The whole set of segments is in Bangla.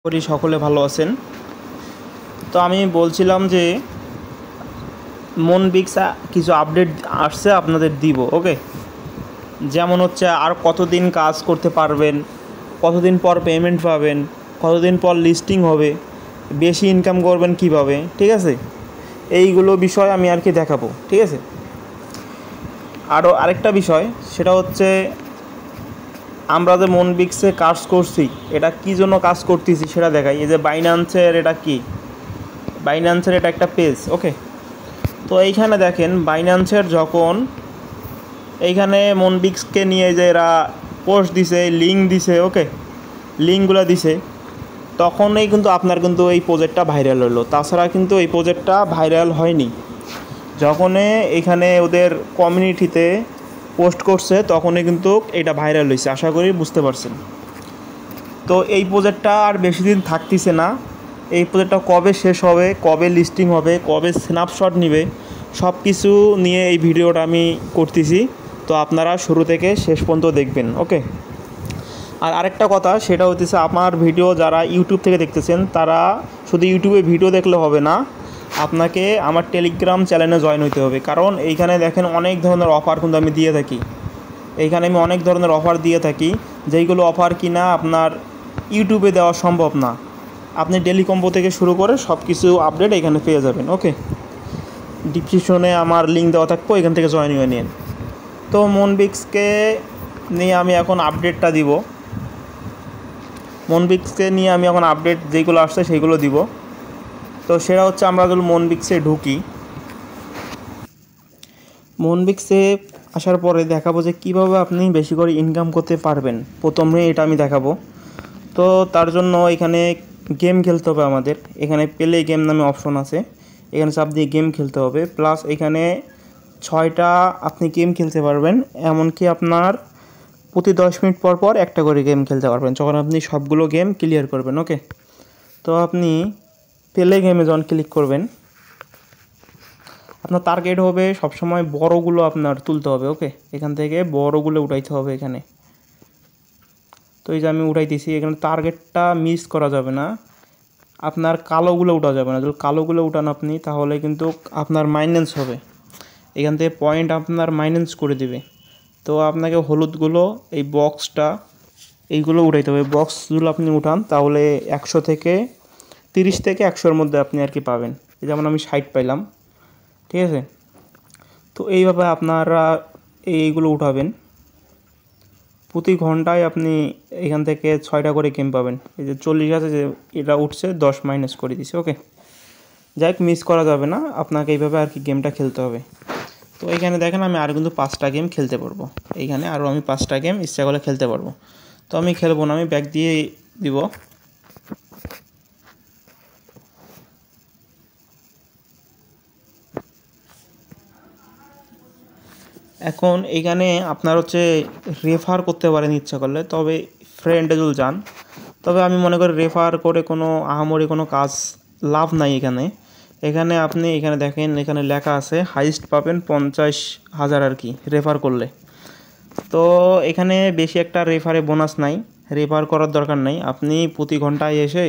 করি সকলে ভালো আছেন। তো আমি বলছিলাম যে মনবিক্স কিছু আপডেট আসছে আপনাদের দিব। ওকে, যেমন হচ্ছে আর কতদিন কাজ করতে পারবেন, কতদিন পর পেমেন্ট পাবেন, কতদিন পর লিস্টিং হবে, বেশি ইনকাম করবেন কিভাবে, ঠিক আছে, এইগুলো বিষয় আমি আর কি দেখাবো। ঠিক আছে, আরও আরেকটা বিষয় সেটা হচ্ছে আমরা যে মনবিক্সে কাজ করছি এটা কী জন্য কাজ করতেছি সেটা দেখাই। এই যে বাইন্যান্সের এটা কি, বাইন্যান্সের এটা একটা পেজ। ওকে, তো এইখানে দেখেন বাইন্যান্সের যখন এইখানে মনবিক্সকে নিয়ে যে এরা পোস্ট দিছে, লিঙ্ক দিছে, ওকে, লিঙ্কগুলো দিছে, তখনই কিন্তু আপনার কিন্তু এই প্রজেক্টটা ভাইরাল হলো। তাছাড়া কিন্তু এই প্রজেক্টটা ভাইরাল হয়নি। যখনই এখানে ওদের কমিউনিটিতে পোস্ট করছে তখনই কিন্তু এটা ভাইরাল হয়েছে। আশা করি বুঝতে পারছেন। তো এই প্রজেক্টটা আর বেশি দিন থাকতেছে না। এই প্রজেক্টটা কবে শেষ হবে, কবে লিস্টিং হবে, কবে স্ন্যাপশট নেবে, সব কিছু নিয়ে এই ভিডিওটা আমি করতেছি। তো আপনারা শুরু থেকে শেষ পর্যন্ত দেখবেন। ওকে, আর আরেকটা কথা সেটা হচ্ছে আমার ভিডিও যারা ইউটিউব থেকে দেখতেছেন তারা শুধু ইউটিউবে ভিডিও দেখলে হবে না, আপনাকে আমার টেলিগ্রাম চ্যানেলে জয়েন হতে হবে। কারণ এইখানে দেখেন অনেক ধরনের অফার কিন্তু আমি দিয়ে থাকি। এইখানে আমি অনেক ধরনের অফার দিয়ে থাকি, যেইগুলো অফার কিনা আপনার ইউটিউবে দেওয়া সম্ভব না। আপনি ডেলি কম্বো থেকে শুরু করে সব কিছু আপডেট এখানে পেয়ে যাবেন। ওকে, ডিসক্রিপশনে আমার লিঙ্ক দেওয়া থাকবো, এখান থেকে জয়েন হয়ে নিন। তো মনবিক্সকে নিয়ে আমি এখন আপডেটটা দিব। মনবিক্সকে নিয়ে আমি এখন আপডেট যেগুলো আসছে সেইগুলো দিব। তো সেটা হচ্ছে আমরা যদি মনবিক্সে ঢুকি, মনবিক্সে আসার পরে দেখাবো যে কীভাবে আপনি বেশি করে ইনকাম করতে পারবেন। প্রথমে এটা আমি দেখাবো। তো তার জন্য এখানে গেম খেলতে হবে আমাদের। এখানে প্লে গেম নামে অপশন আছে, এখানে চাপ দিয়ে গেম খেলতে হবে। প্লাস এখানে 6টা আপনি গেম খেলতে পারবেন, এমনকি আপনার প্রতি 10 মিনিট পর পর একটা করে গেম খেলতে পারবেন যখন আপনি সবগুলো গেম ক্লিয়ার করবেন। ওকে, তো আপনি প্লে গেমে যখন ক্লিক করবেন আপনার টার্গেট হবে সবসময় বড়গুলো আপনার তুলতে হবে। ওকে, এখান থেকে বড়গুলো উঠাইতে হবে এখানে। তো এই যে আমি উঠাইতেছি, এখানে টার্গেটটা মিস করা যাবে না, আপনার কালোগুলো উঠা যাবে না। যদি কালোগুলো উঠান আপনি তাহলে কিন্তু আপনার মাইনাস হবে, এখান থেকে পয়েন্ট আপনার মাইনাস করে দিবে। তো আপনাকে হলুদগুলো এই বক্সটা এইগুলো উঠাইতে হবে। বক্সগুলো আপনি উঠান তাহলে 100 থেকে 30 থেকে 100-এর মধ্যে আপনি আর কি পাবেন। এই যেমন আমি 60 পাইলাম। ঠিক আছে, তো এইভাবে আপনারা এইগুলো উঠাবেন। প্রতি ঘন্টায় আপনি এখান থেকে 6টা করে গেম পাবেন। এই যে 40 আছে, যে এটা উঠছে 10 মাইনাস করে দিছে। ওকে, যাই হোক, মিস করা যাবে না, আপনাকে এইভাবে আর কি গেমটা খেলতে হবে। তো এইখানে দেখেন আমি আরও কিন্তু 5টা গেম খেলতে পারবো। এইখানে আরও আমি 5টা গেম ইচ্ছা করে খেলতে পারবো। তো আমি খেলবো না, আমি ব্যাক দিয়ে দিব। এখন এইখানে আপনার হচ্ছে রেফার করতে পারেন ইচ্ছা করলে, তবে ফ্রেন্ডে যদি যান, তবে আমি মনে করি রেফার করে কোনো আহামরি কোনো কাজ লাভ নাই এখানে। এখানে আপনি এখানে দেখেন, এখানে লেখা আছে হাইস্ট পাবেন 50,000 আর কি রেফার করলে। তো এখানে বেশি একটা রেফারে বোনাস নাই, রেফার করার দরকার নাই। আপনি প্রতি ঘন্টায় এসে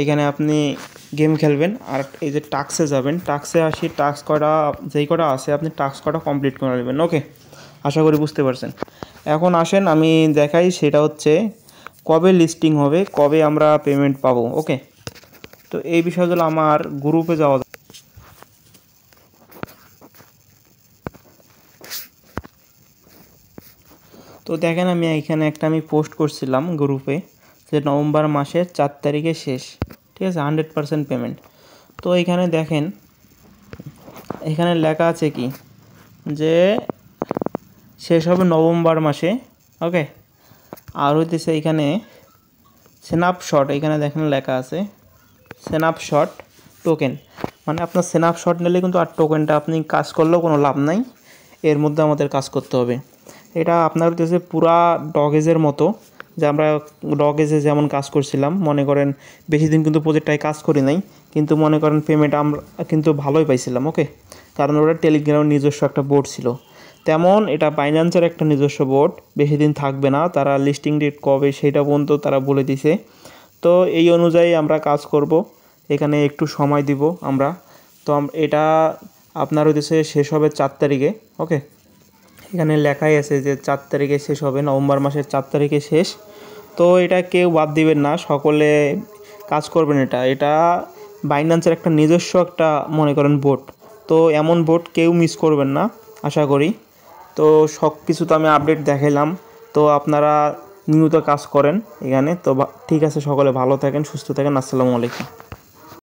এখানে আপনি গেম খেলবেন। আর এই যে টাস্কে যাবেন, টাস্কে আসি, টাস্ক কটা যেই কটা আছে আপনি টাস্ক কটা কমপ্লিট করে নেবেন। ওকে, আশা করি বুঝতে পারছেন। এখন আসেন আমি দেখাই, সেটা হচ্ছে কবে লিস্টিং হবে, কবে আমরা পেমেন্ট পাবো। ওকে, তো এই বিষয়গুলো আমার গ্রুপে যাওয়া। তো দেখেন আমি এখানে একটা পোস্ট করছিলাম গ্রুপে যে নভেম্বর মাসের 4 তারিখে শেষ। ঠিক আছে, 100% পেমেন্ট। তো এখানে দেখেন, এখানে লেখা আছে কি যে শেষ হবে নভেম্বর মাসে। ওকে, আর হইতেছে এখানে স্ন্যাপশট, এখানে দেখেন লেখা আছে স্ন্যাপশট টোকেন, মানে আপনার স্ন্যাপশট নিলে কিন্তু আর টোকেনটা আপনি কাজ করলেও কোনো লাভ নাই, এর মধ্যে আমাদের কাজ করতে হবে। এটা আপনার হচ্ছে পুরা ডগেজের মতো, যে আমরা ডগেজে যেমন কাজ করছিলাম, মনে করেন বেশি দিন কিন্তু প্রজেক্টটায় কাজ করি নাই, কিন্তু মনে করেন পেমেন্ট আমরা কিন্তু ভালোই পাইছিলাম। ওকে, কারণ ওটা টেলিগ্রামের নিজস্ব একটা বোর্ড ছিল। তেমন এটা বাইন্যান্সের একটা নিজস্ব বোর্ড, বেশি দিন থাকবে না, তারা লিস্টিং ডেট কবে সেটা পর্যন্ত তারা বলে দিছে। তো এই অনুযায়ী আমরা কাজ করব, এখানে একটু সময় দিব আমরা। তো এটা আপনার হইতেছে শেষ হবে 4 তারিখে। ওকে, এখানে লেখাই আছে যে 4 তারিখে শেষ হবে, নভেম্বর মাসের 4 তারিখে শেষ। তো এটা কেউ বাদ দিবেন না, সকলে কাজ করবেন। এটা বাইন্যান্সের একটা নিজস্ব একটা মনে করেন বোর্ড, তো এমন বোর্ড কেউ মিস করবেন না আশা করি। তো সব কিছু তো আমি আপডেট দেখাইলাম, তো আপনারা নিয়মিত কাজ করেন এখানে। তো ঠিক আছে, সকলে ভালো থাকেন, সুস্থ থাকেন, আসসালামু আলাইকুম।